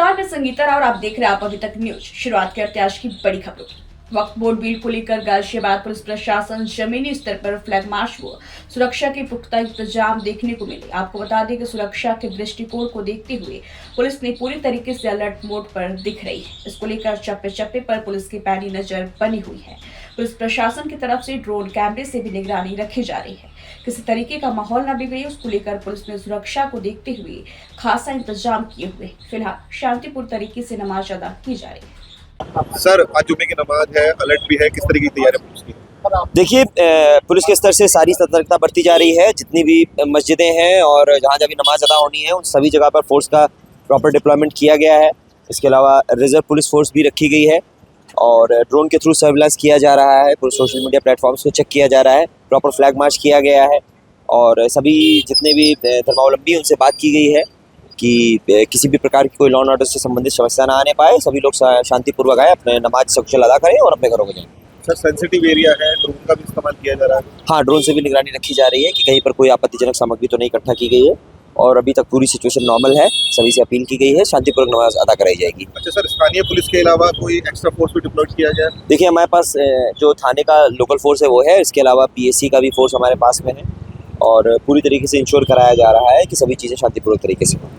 नमस्कार, मैं संगीता राव और आप देख रहे हैं आप अभी तक न्यूज। शुरुआत करते हैं आज की बड़ी खबरों की। वक्फ बोर्ड बिल को लेकर गाजियाबाद पुलिस प्रशासन जमीनी स्तर पर फ्लैग मार्च व सुरक्षा के पुख्ता इंतजाम देखने को मिले। आपको बता दें कि सुरक्षा के दृष्टिकोण को देखते हुए पुलिस ने पूरी तरीके से अलर्ट मोड पर दिख रही है। इसको लेकर चप्पे चप्पे पर पुलिस की पैनी नजर बनी हुई है। पुलिस प्रशासन की तरफ से ड्रोन कैमरे से भी निगरानी रखी जा रही है। किसी तरीके का माहौल न बिगड़े, उसको लेकर पुलिस ने सुरक्षा को देखते हुए खासा इंतजाम किए हुए फिलहाल शांतिपूर्ण तरीके से नमाज अदा की जा रही है। सर, आज जुम्मे की नमाज है, अलर्ट भी है, किस तरह की तैयारी है पुलिस की? देखिए, पुलिस के स्तर से सारी सतर्कता बरती जा रही है। जितनी भी मस्जिदें हैं और जहाँ जहाँ भी नमाज अदा होनी है उन सभी जगह पर फोर्स का प्रॉपर डिप्लॉयमेंट किया गया है। इसके अलावा रिजर्व पुलिस फोर्स भी रखी गई है और ड्रोन के थ्रू सर्विलांस किया जा रहा है। सोशल मीडिया प्लेटफॉर्म्स को चेक किया जा रहा है। प्रॉपर फ्लैग मार्च किया गया है और सभी जितने भी धर्मावलंबी उनसे बात की गई है कि किसी भी प्रकार की कोई लॉ एंड ऑर्डर से संबंधित समस्या ना आने पाए। सभी लोग शांतिपूर्वक आए, अपने नमाज सकुशल अदा करें और अपने घरों को जाएं। सर, सेंसिटिव एरिया है, ड्रोन का भी इस्तेमाल किया जा रहा है? हाँ, ड्रोन से भी निगरानी रखी जा रही है कि कहीं पर कोई आपत्तिजनक सामग्री तो नहीं इकट्ठा की गई है और अभी तक पूरी सिचुएशन नॉर्मल है। सभी से अपील की गई है, शांतिपूर्वक नमाज अदा कराई जाएगी। अच्छा सर, स्थानीय पुलिस के अलावा कोई एक्स्ट्रा फोर्स भी डिप्लॉय किया जाए? देखिए, हमारे पास जो थाने का लोकल फोर्स है वो है। इसके अलावा पीएससी का भी फोर्स हमारे पास में है और पूरी तरीके से इंश्योर कराया जा रहा है कि सभी चीज़ें शांतिपूर्वक तरीके से हों।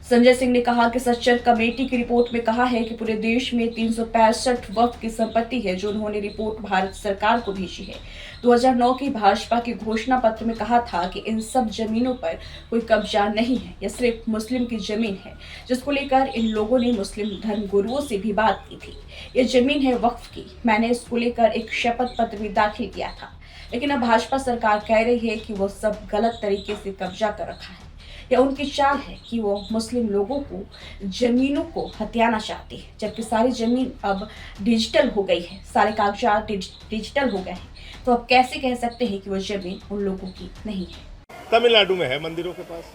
संजय सिंह ने कहा कि सच्चर कमेटी की रिपोर्ट में कहा है कि पूरे देश में 365 वक्फ की संपत्ति है, जो उन्होंने रिपोर्ट भारत सरकार को भेजी है। 2009 की भाजपा के घोषणा पत्र में कहा था कि इन सब जमीनों पर कोई कब्जा नहीं है, यह सिर्फ मुस्लिम की जमीन है, जिसको लेकर इन लोगों ने मुस्लिम धर्म गुरुओं से भी बात की थी। ये जमीन है वक्फ की। मैंने इसको लेकर एक शपथ पत्र भी दाखिल किया था, लेकिन अब भाजपा सरकार कह रही है कि वो सब गलत तरीके से कब्जा कर रखा है। यह उनकी चाल है कि वो मुस्लिम लोगों को जमीनों को हथियाना चाहती है, जबकि सारी जमीन अब डिजिटल हो गई है, सारे कागजात डिजिटल हो गए हैं। तो अब कैसे कह सकते हैं कि वो जमीन उन लोगों की नहीं है? तमिलनाडु में है मंदिरों के पास।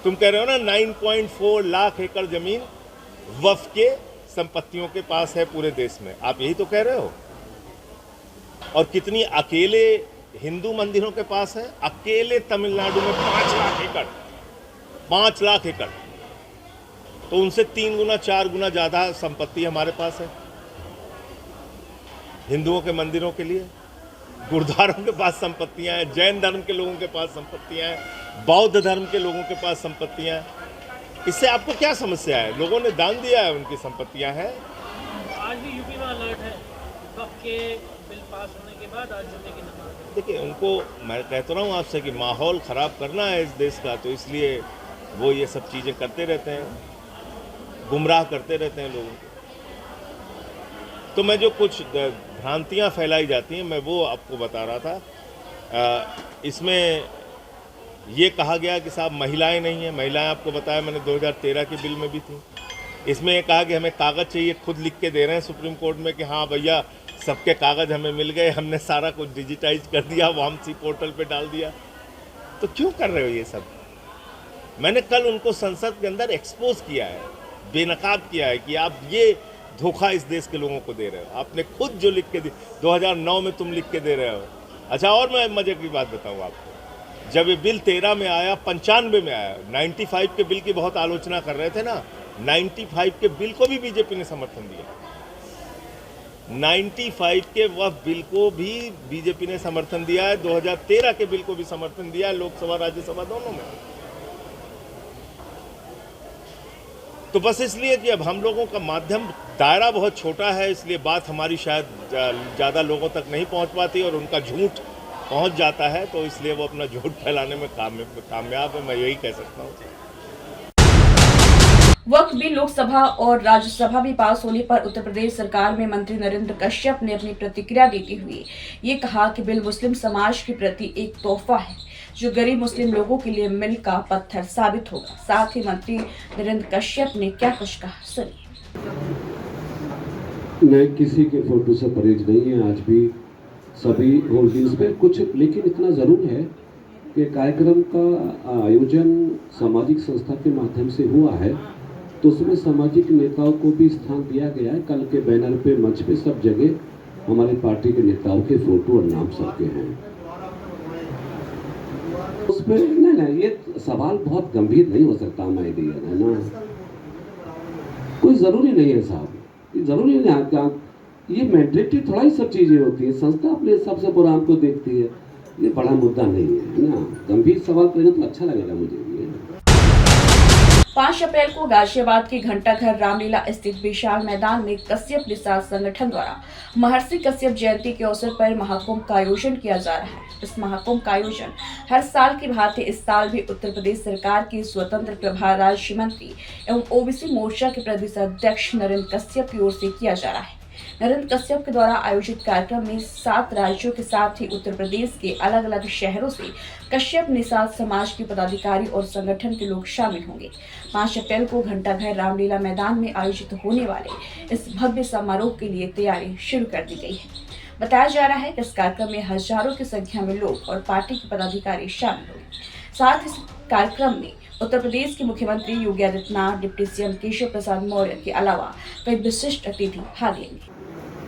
तुम कह रहे हो ना 9.4 लाख एकड़ जमीन वक्फ के संपत्तियों के पास है पूरे देश में, आप यही तो कह रहे हो। और कितनी अकेले हिंदू मंदिरों के पास है? अकेले तमिलनाडु में 5 लाख एकड़, 5 लाख एकड़। तो उनसे 3 गुना 4 गुना ज्यादा संपत्ति हमारे पास है हिंदुओं के मंदिरों के लिए। गुरुद्वारों के पास संपत्तियां हैं, जैन धर्म के लोगों के पास संपत्तियां हैं, बौद्ध धर्म के लोगों के पास संपत्तियां हैं। इससे आपको क्या समस्या है? लोगों ने दान दिया है, उनकी संपत्तियां हैं। आज भी यूपी में अलर्ट है वक्फ के बिल पास होने के बाद आज जुम्मे की नमाज। देखिए, उनको मैं कहता रहा हूँ आपसे कि माहौल ख़राब करना है इस देश का, तो इसलिए वो ये सब चीज़ें करते रहते हैं, गुमराह करते रहते हैं लोगों को। तो मैं जो कुछ भ्रांतियाँ फैलाई जाती हैं मैं वो आपको बता रहा था। इसमें ये कहा गया कि साहब महिलाएं नहीं हैं। महिलाएं आपको बताया मैंने 2013 के बिल में भी थी। इसमें ये कहा कि हमें कागज़ चाहिए, खुद लिख के दे रहे हैं सुप्रीम कोर्ट में कि हाँ भैया सबके कागज़ हमें मिल गए, हमने सारा कुछ डिजिटाइज कर दिया, वामसी पोर्टल पे डाल दिया। तो क्यों कर रहे हो ये सब? मैंने कल उनको संसद के अंदर एक्सपोज किया है, बेनकाब किया है कि आप ये धोखा इस देश के लोगों को दे रहे हो। आपने खुद जो लिख के दी 2009 में तुम लिख के दे रहे हो। अच्छा, और मैं मजे की बात बताऊँ आपको, जब ये बिल 13 में आया, 95 में आया, 95 के बिल की बहुत आलोचना कर रहे थे ना, 95 के बिल को भी बीजेपी ने समर्थन दिया। 95 के वक्फ बिल को भी बीजेपी ने समर्थन दिया है, 2013 के बिल को भी समर्थन दिया है, लोकसभा राज्यसभा दोनों में। तो बस इसलिए कि अब हम लोगों का माध्यम दायरा बहुत छोटा है, इसलिए बात हमारी शायद ज़्यादा लोगों तक नहीं पहुंच पाती और उनका झूठ पहुंच जाता है, तो इसलिए वो अपना झूठ फैलाने में कामयाब है, मैं यही कह सकता हूँ। वक्फ बिल लोकसभा और राज्यसभा में पास होने पर उत्तर प्रदेश सरकार में मंत्री नरेंद्र कश्यप ने अपनी प्रतिक्रिया देते हुए ये कहा कि बिल मुस्लिम समाज के प्रति एक तोहफा है, जो गरीब मुस्लिम लोगों के लिए मील का पत्थर साबित होगा। साथ ही मंत्री नरेंद्र कश्यप ने क्या कुछ कहा, सुनिए। मैं किसी के फोटो से परहेज नहीं है, आज भी सभी होल्डिंग्स पे कुछ, लेकिन इतना जरूर है कि कार्यक्रम का आयोजन सामाजिक संस्था के माध्यम से हुआ है, तो उसमें सामाजिक नेताओं को भी स्थान दिया गया है। कल के बैनर पे, मंच पे, सब जगह हमारी पार्टी के नेताओं के फोटो और नाम सबके हैं। उस पे नहीं, ये सवाल बहुत गंभीर नहीं हो सकता माय डियर, है ना। कोई ज़रूरी नहीं है साहब, ये ज़रूरी नहीं है। ये मैंडेटरी थोड़ा ही सब चीज़ें होती है, संस्था अपने हिसाब से प्रोग्राम को देखती है, ये बड़ा मुद्दा नहीं है ना। गंभीर सवाल करें तो अच्छा लगेगा मुझे भी। 5 अप्रैल को गाजियाबाद के घंटाघर रामलीला स्थित विशाल मैदान में कश्यप निषाद संगठन द्वारा महर्षि कश्यप जयंती के अवसर पर महाकुंभ का आयोजन किया जा रहा है। इस महाकुंभ का आयोजन हर साल की भांति इस साल भी उत्तर प्रदेश सरकार के स्वतंत्र प्रभार राज्य मंत्री एवं ओबीसी मोर्चा के प्रदेश अध्यक्ष नरेंद्र कश्यप की ओर से किया जा रहा है। नरेंद्र कश्यप के द्वारा आयोजित कार्यक्रम में 7 राज्यों के साथ ही उत्तर प्रदेश के अलग अलग शहरों से कश्यप निषाद समाज के पदाधिकारी और संगठन के लोग शामिल होंगे। 5 अप्रैल को घंटाघर रामलीला मैदान में आयोजित होने वाले इस भव्य समारोह के लिए तैयारी शुरू कर दी गई है। बताया जा रहा है कि इस कार्यक्रम में हजारों की संख्या में लोग और पार्टी के पदाधिकारी शामिल होंगे। साथ ही इस कार्यक्रम में उत्तर प्रदेश के मुख्यमंत्री योगी आदित्यनाथ, डिप्टी सीएम केशव प्रसाद मौर्य के अलावा कई विशिष्ट अतिथि भाग लेंगे।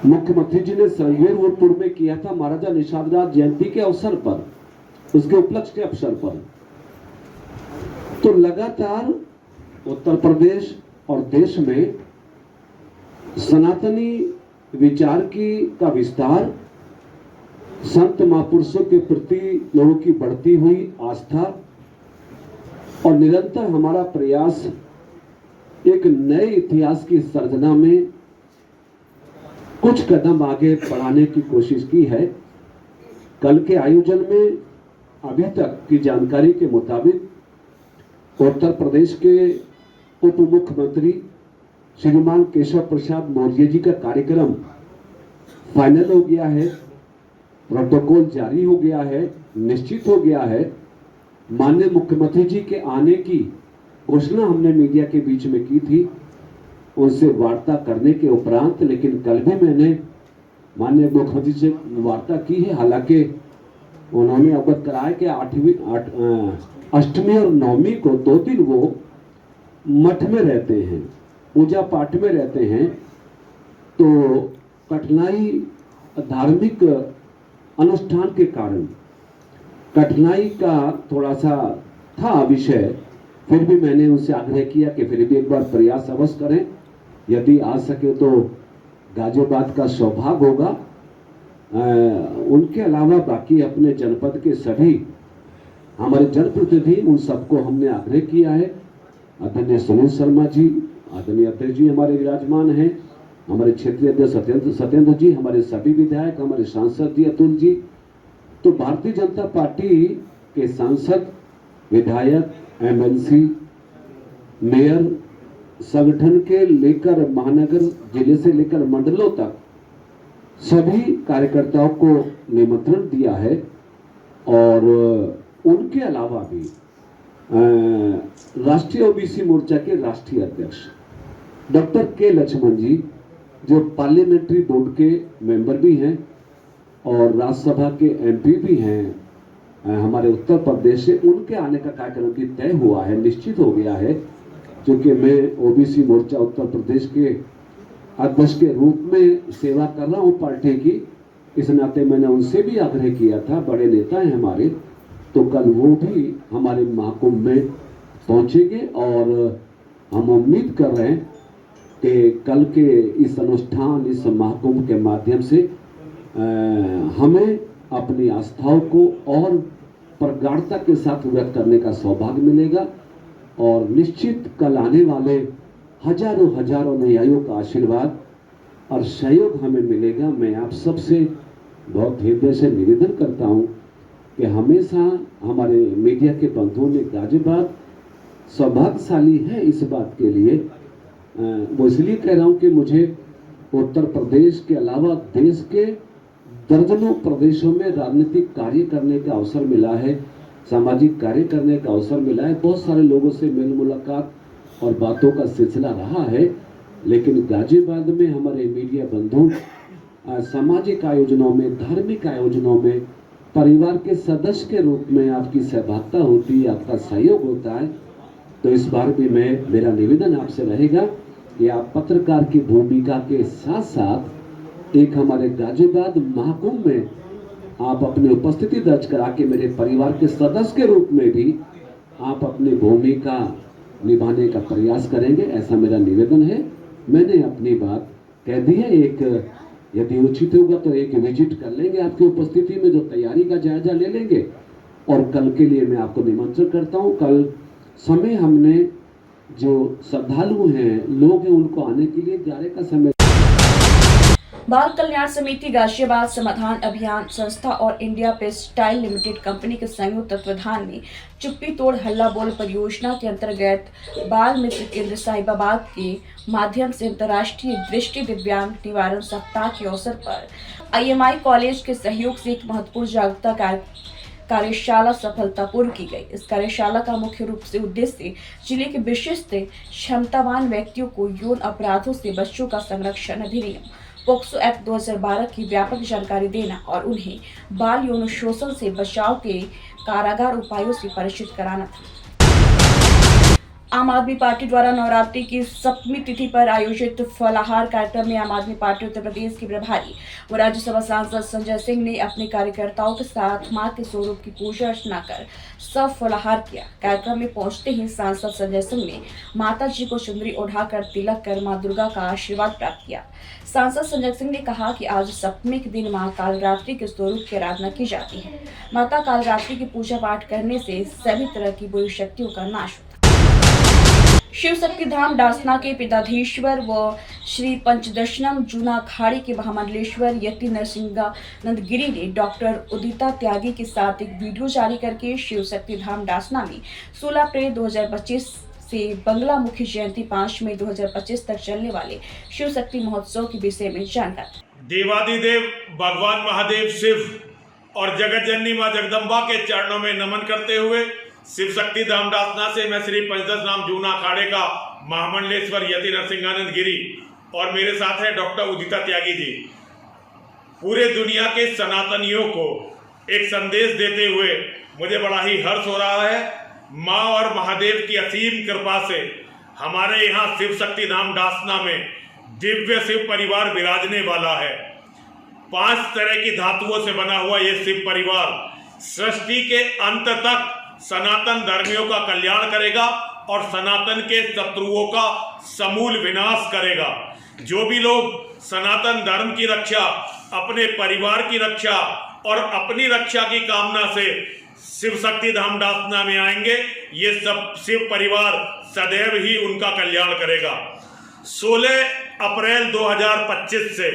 मुख्यमंत्री जी ने संगरूरपुर में किया था महाराजा निषाद राज जयंती के अवसर पर, उसके उपलक्ष्य के अवसर पर। तो लगातार उत्तर प्रदेश और देश में सनातनी विचार का विस्तार, संत महापुरुषों के प्रति लोगों की बढ़ती हुई आस्था और निरंतर हमारा प्रयास एक नए इतिहास की सर्जना में कुछ कदम आगे बढ़ाने की कोशिश की है। कल के आयोजन में अभी तक की जानकारी के मुताबिक उत्तर प्रदेश के उप मुख्यमंत्री श्रीमान केशव प्रसाद मौर्य जी का कार्यक्रम फाइनल हो गया है, प्रोटोकॉल जारी हो गया है, निश्चित हो गया है। माननीय मुख्यमंत्री जी के आने की घोषणा हमने मीडिया के बीच में की थी, उनसे वार्ता करने के उपरांत, लेकिन कल भी मैंने माननीय मुख्यमंत्री से वार्ता की है। हालांकि उन्होंने अवगत कराया कि अष्टमी और नवमी को 2 दिन वो मठ में रहते हैं, पूजा पाठ में रहते हैं, तो कठिनाई धार्मिक अनुष्ठान के कारण कठिनाई का थोड़ा सा था विषय। फिर भी मैंने उनसे आग्रह किया कि फिर भी एक बार प्रयास अवश्य करें, यदि आ सके तो गाजियाबाद का सौभाग्य होगा। उनके अलावा बाकी अपने जनपद के सभी हमारे जनप्रतिनिधि, उन सबको हमने आग्रह किया है। आदरणीय सुनील शर्मा जी, आदरणीय अध्यक्ष जी हमारे विराजमान हैं, हमारे क्षेत्रीय अध्यक्ष सत्येंद्र जी, हमारे सभी विधायक, हमारे सांसद जी अतुल जी, तो भारतीय जनता पार्टी के सांसद, विधायक, एमएलसी, मेयर, संगठन के लेकर महानगर, जिले से लेकर मंडलों तक सभी कार्यकर्ताओं को निमंत्रण दिया है। और उनके अलावा भी राष्ट्रीय ओबीसी मोर्चा के राष्ट्रीय अध्यक्ष डॉक्टर के लक्ष्मण जी, जो पार्लियामेंट्री बोर्ड के मेंबर भी हैं और राज्यसभा के एमपी भी हैं हमारे उत्तर प्रदेश से, उनके आने का कार्यक्रम भी तय हुआ है, निश्चित हो गया है। क्योंकि मैं ओबीसी मोर्चा उत्तर प्रदेश के अध्यक्ष के रूप में सेवा कर रहा हूँ पार्टी की, इस नाते मैंने उनसे भी आग्रह किया था, बड़े नेता हैं हमारे, तो कल वो भी हमारे महाकुंभ में पहुंचेंगे। और हम उम्मीद कर रहे हैं कि कल के इस अनुष्ठान, इस महाकुंभ के माध्यम से हमें अपनी आस्थाओं को और प्रगाढ़ता के साथ व्यक्त करने का सौभाग्य मिलेगा। और निश्चित कल आने वाले हजारों हजारों अनुयायियों का आशीर्वाद और सहयोग हमें मिलेगा। मैं आप सबसे बहुत हृदय से निवेदन करता हूं कि हमेशा हमारे मीडिया के बंधुओं ने गाजियाबाद सौभाग्यशाली है इस बात के लिए। वो इसलिए कह रहा हूं कि मुझे उत्तर प्रदेश के अलावा देश के दर्जनों प्रदेशों में राजनीतिक कार्य करने का अवसर मिला है, सामाजिक कार्य करने का अवसर मिला है। बहुत सारे लोगों से मेल मुलाकात और बातों का सिलसिला रहा है। लेकिन गाजियाबाद में हमारे मीडिया बंधु सामाजिक आयोजनों में, धार्मिक आयोजनों में परिवार के सदस्य के रूप में आपकी सहभागिता होती है, आपका सहयोग होता है। तो इस बार भी मेरा निवेदन आपसे रहेगा कि आप पत्रकार की भूमिका के साथ साथ एक हमारे गाजियाबाद महाकुंभ में आप अपनी उपस्थिति दर्ज करा के मेरे परिवार के सदस्य के रूप में भी आप अपनी भूमिका निभाने का प्रयास करेंगे, ऐसा मेरा निवेदन है। मैंने अपनी बात कह दी है। एक यदि उचित होगा तो एक विजिट कर लेंगे आपकी उपस्थिति में, जो तैयारी का जायजा ले लेंगे। और कल के लिए मैं आपको निमंत्रण करता हूं। कल समय हमने जो श्रद्धालु हैं, लोग हैं, उनको आने के लिए 11 का समय। बाल कल्याण समिति गाजियाबाद समाधान अभियान संस्था और इंडिया पेस्टाइल लिमिटेड कंपनी के संयुक्त तत्वाधान में चुप्पी तोड़ हल्ला बोल परियोजना के अंतर्गत बाल मित्र केंद्र साहिबाबाद के माध्यम से अंतर्राष्ट्रीय दृष्टि दिव्यांग निवारण सप्ताह के अवसर पर IMI कॉलेज के सहयोग से एक महत्वपूर्ण जागरूकता कार्यशाला सफलतापूर्वक की गई। इस कार्यशाला का मुख्य रूप से उद्देश्य जिले के विशिष्ट क्षमतावान व्यक्तियों को यौन अपराधों से बच्चों का संरक्षण अधिनियम पोक्सो एक्ट 2012 की व्यापक जानकारी देना और उन्हें बाल यौन शोषण से बचाव के कारागार उपायों से परिचित कराना था। आम आदमी पार्टी द्वारा नवरात्रि की 7वीं तिथि पर आयोजित फलाहार कार्यक्रम में आम आदमी पार्टी उत्तर प्रदेश के प्रभारी व राज्यसभा सांसद संजय सिंह ने अपने कार्यकर्ताओं के साथ मां के स्वरूप की पूजा अर्चना कर सब फलाहार किया। कार्यक्रम में पहुंचते ही सांसद संजय सिंह ने माता जी को चुनरी ओढ़ाकर तिलक कर मां दुर्गा का आशीर्वाद प्राप्त किया। सांसद संजय सिंह ने कहा कि आज सप्तमी के दिन मां कालरात्रि के स्वरूप की आराधना की जाती है। माता कालरात्रि की पूजा पाठ करने से सभी तरह की बुरी शक्तियों का नाश होता है। शिव शक्ति धाम डासना के पीठाधीश्वर व श्री पंचदशनम जूना अखाड़े के महामंडलेश्वर यति नरसिंहानंद गिरी ने डॉक्टर उदिता त्यागी के साथ एक वीडियो जारी करके शिव शक्ति धाम डासना में 16 अप्रैल 2025 से बंगलामुखी जयंती 5 मई 2025 तक चलने वाले शिव शक्ति महोत्सव के विषय में जानकारी। देवादिदेव भगवान महादेव शिव और जगत जननी मां जगदम्बा के चरणों में नमन करते हुए शिव शक्ति धाम डासना से मैं श्री पंचदशनाम जूना अखाड़े का महामंडलेश्वर यति नरसिंहानंद गिरी और मेरे साथ है डॉक्टर उदिता त्यागी जी, पूरे दुनिया के सनातनियों को एक संदेश देते हुए मुझे बड़ा ही हर्ष हो रहा है। माँ और महादेव की असीम कृपा से हमारे यहाँ शिव शक्ति धाम डासना में दिव्य शिव परिवार विराजने वाला है। 5 तरह की धातुओं से बना हुआ ये शिव परिवार सृष्टि के अंत तक सनातन धर्मियों का कल्याण करेगा और सनातन के शत्रुओं का समूल विनाश करेगा। जो भी लोग सनातन धर्म की रक्षा, अपने परिवार की रक्षा और अपनी रक्षा की कामना से शिव शक्ति धाम डासना में आएंगे, ये सब शिव परिवार सदैव ही उनका कल्याण करेगा। 16 अप्रैल 2025 से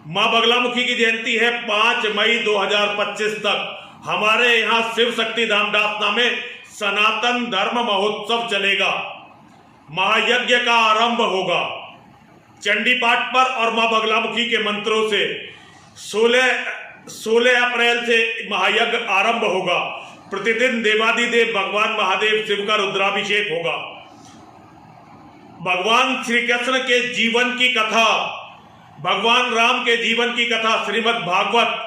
मां बगलामुखी की जयंती है 5 मई 2025 तक हमारे यहाँ शिव शक्ति धाम डासना में सनातन धर्म महोत्सव चलेगा। महायज्ञ का आरंभ होगा चंडी पाठ पर और मां बगलामुखी के मंत्रों से 16 अप्रैल से महायज्ञ आरंभ होगा। प्रतिदिन देवादिदेव भगवान महादेव शिव का रुद्राभिषेक होगा। भगवान श्री कृष्ण के जीवन की कथा, भगवान राम के जीवन की कथा श्रीमद् भागवत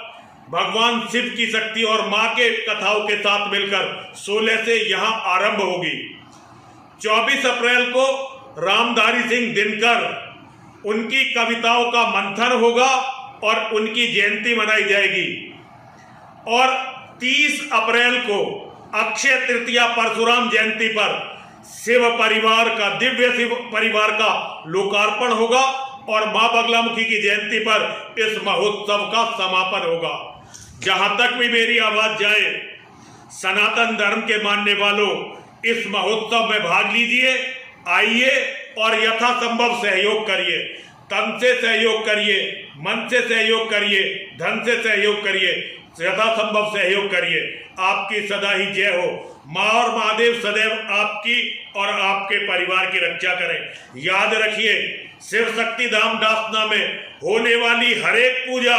भगवान शिव की शक्ति और मां के कथाओं के साथ मिलकर 16 से यहां आरंभ होगी। 24 अप्रैल को रामधारी सिंह दिनकर उनकी कविताओं का मंथन होगा और उनकी जयंती मनाई जाएगी। और 30 अप्रैल को अक्षय तृतीया परशुराम जयंती पर शिव परिवार का, दिव्य शिव परिवार का लोकार्पण होगा और मां बगलामुखी की जयंती पर इस महोत्सव का समापन होगा। जहां तक भी मेरी आवाज जाए, सनातन धर्म के मानने वालों इस महोत्सव में भाग लीजिए, आइए और यथासंभव सहयोग करिए। तन से सहयोग करिए, मन से सहयोग करिए, धन से सहयोग करिए, यथासंभव सहयोग करिए। आपकी सदा ही जय हो। माँ और महादेव सदैव आपकी और आपके परिवार की रक्षा करें। याद रखिए, शिव शक्ति धाम डासना में होने वाली हर एक पूजा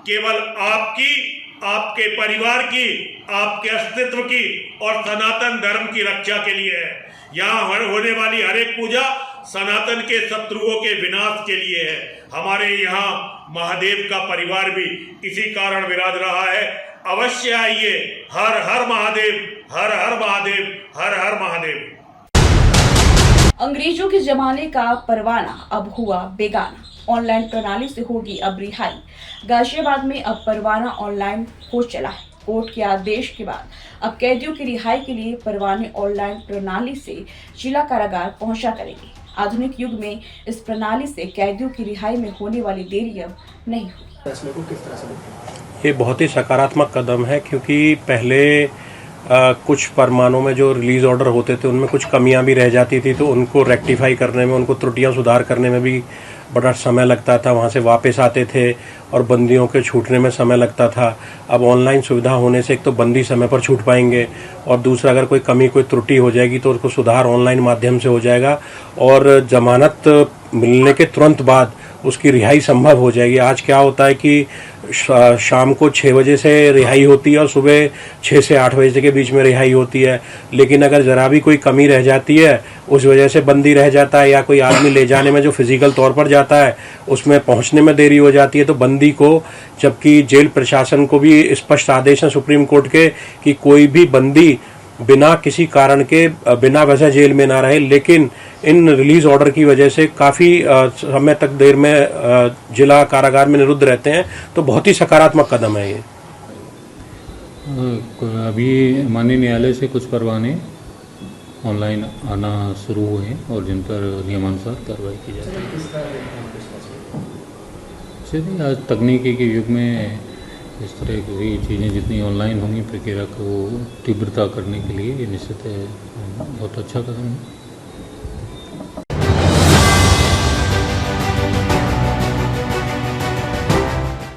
केवल आपकी, आपके परिवार की, आपके अस्तित्व की और सनातन धर्म की रक्षा के लिए है। यहाँ होने वाली हर एक पूजा सनातन के शत्रुओं के विनाश के लिए है। हमारे यहाँ महादेव का परिवार भी इसी कारण विराज रहा है। अवश्य आइए। हर हर महादेव, हर हर महादेव, हर हर महादेव। अंग्रेजों के जमाने का परवाना अब हुआ बेगाना। ऑनलाइन प्रणाली से होगी अब रिहाई। गाजियाबाद में अब परवाना ऑनलाइन हो चला है। कोर्ट के आदेश के बाद अब कैदियों की रिहाई के लिए परवाने ऑनलाइन प्रणाली से जिला कारागार पहुंचा करेंगे। आधुनिक युग में इस प्रणाली से कैदियों की रिहाई में होने वाली देरी अब नहीं होगी। ये बहुत ही सकारात्मक कदम है, क्योंकि पहले कुछ फरमानों में जो रिलीज़ ऑर्डर होते थे उनमें कुछ कमियां भी रह जाती थी, तो उनको रेक्टिफाई करने में, उनको त्रुटियां सुधार करने में भी बड़ा समय लगता था। वहाँ से वापस आते थे और बंदियों के छूटने में समय लगता था। अब ऑनलाइन सुविधा होने से एक तो बंदी समय पर छूट पाएंगे, और दूसरा अगर कोई कमी, कोई त्रुटि हो जाएगी तो उसको सुधार ऑनलाइन माध्यम से हो जाएगा, और जमानत मिलने के तुरंत बाद उसकी रिहाई संभव हो जाएगी। आज क्या होता है कि शाम को 6 बजे से रिहाई होती है और सुबह 6 से 8 बजे के बीच में रिहाई होती है, लेकिन अगर ज़रा भी कोई कमी रह जाती है, उस वजह से बंदी रह जाता है, या कोई आदमी ले जाने में जो फिजिकल तौर पर जाता है उसमें पहुंचने में देरी हो जाती है, तो बंदी को, जबकि जेल प्रशासन को भी स्पष्ट आदेश है सुप्रीम कोर्ट के कि कोई भी बंदी बिना किसी कारण के बिना वजह जेल में ना रहे, लेकिन इन रिलीज ऑर्डर की वजह से काफ़ी समय तक देर में जिला कारागार में निरुद्ध रहते हैं, तो बहुत ही सकारात्मक कदम है ये। अभी माननीय न्यायालय से कुछ परवाने ऑनलाइन आना शुरू हुए हैं और जिन पर नियमानुसार कार्रवाई की जाती है। चलिए, आज तकनीकी के युग में इस तरह की चीज़ें जितनी ऑनलाइन होंगी, प्रक्रिया को तीव्रता करने के लिए ये निश्चित है बहुत अच्छा कदम है।